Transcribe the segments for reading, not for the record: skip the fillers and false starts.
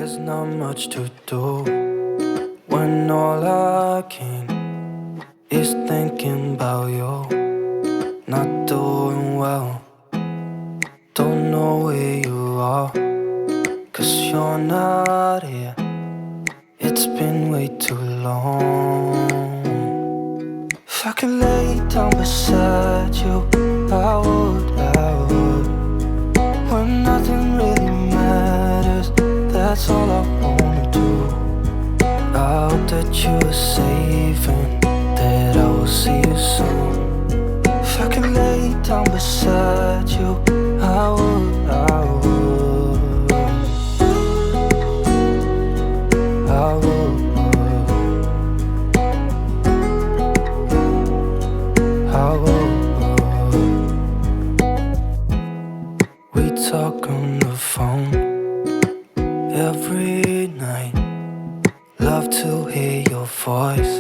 There's not much to do when all I can is thinking about you. Not doing well, don't know where you are, 'cause you're not here. It's been way too long. If I could lay down beside you, I would. When nothing really matters, that's all I wanna do. I hope that you are safe and that I will see you soon. If I could lay down beside you, I would. I would. We talk on the phone every night. Love to hear your voice.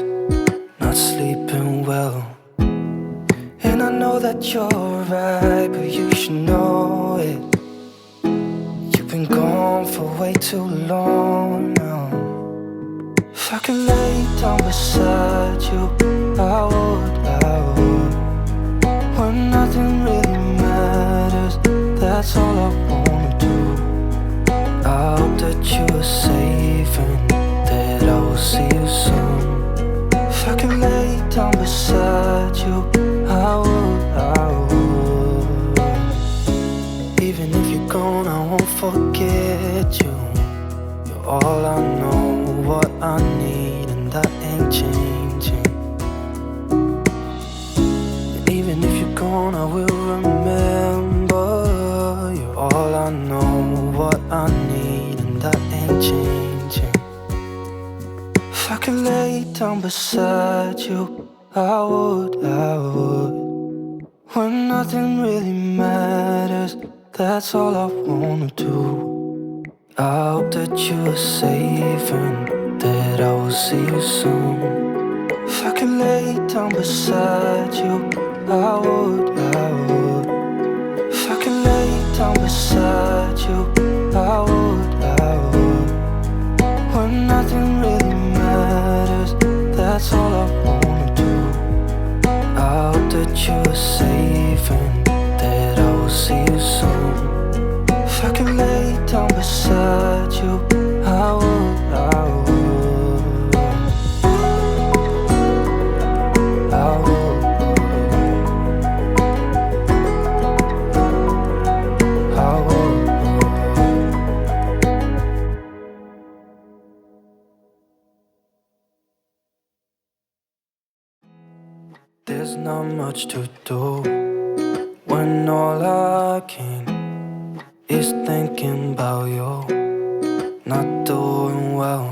Not sleeping well, and I know that you're right, but you should know it. You've been gone for way too long now. If I could lay down beside you, I would. When nothing really matters, that's all I wanna do. I hope that you are safe and that I will see you soon. If I could lay down beside you, I would. Even if you're gone, I won't forget you. You're all I know, what I need, and that ain't changing. And even if you're gone, I will remember. You're all I know, what I need, and that ain't changing. If I could lay down beside you, I would. When nothing really matters, that's all I wanna do. I hope that you are safe and that I will see you soon. If I could lay down beside you, I would. If I could lay down beside you, I would. When nothing really matters, that's all I wanna do. I hope that you are safe and that I will see you soon. If I could lay down beside you, I would. I would. There's not much to do when all I can is thinking about you. Not doing well,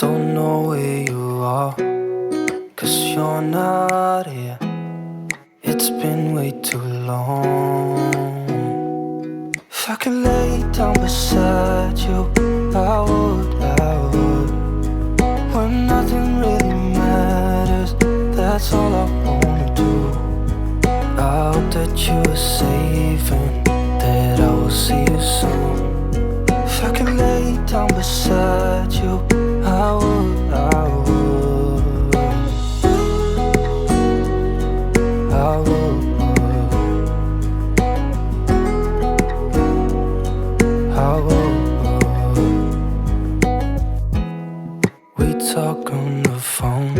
don't know where you are, 'cause you're not here. It's been way too long. If I could lay down beside you, I would. When nothing really matters, that's all I wanna do. I hope that you are safe and that I will see you soon. If I could lay down beside you, I would. We talk on the phone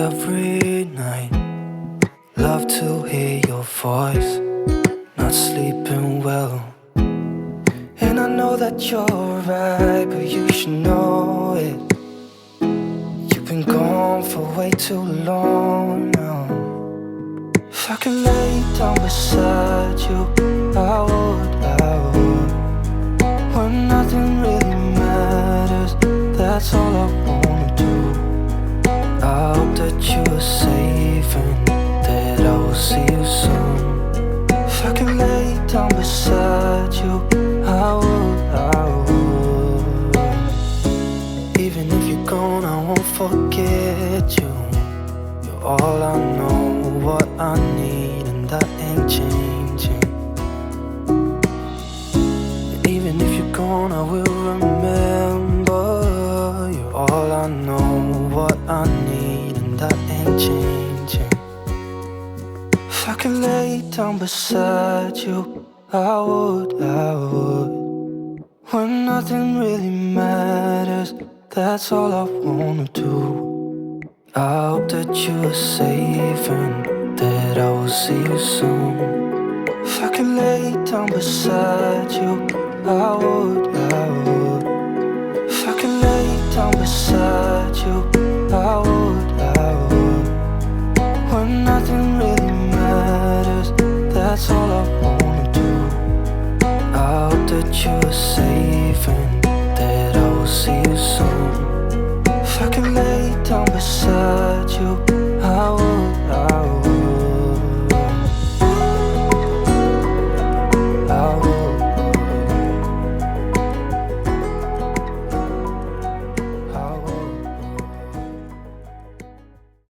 every night. Love to hear your voice. Not sleeping well, and I know that you're right, but you should know it. You've been gone for way too long now. If I could lay down beside you, I would. When nothing really matters, that's all I wanna do. I hope that you are safe and that I will see you soon. If I could lay down beside you, I would. Even if you're gone, I won't forget you. You're all I know, what I need, and that ain't changing. And even if you're gone, I will remember. You're all I know, what I need, and that ain't changing. If I could lay down beside you, I would. When nothing really matters, that's all I wanna do. I hope that you are safe and that I will see you soon. If I could lay down beside you, I would. If I could lay down beside you, I would. When nothing really matters, that's all I wanna do. I hope that you are safe and that I will see you soon.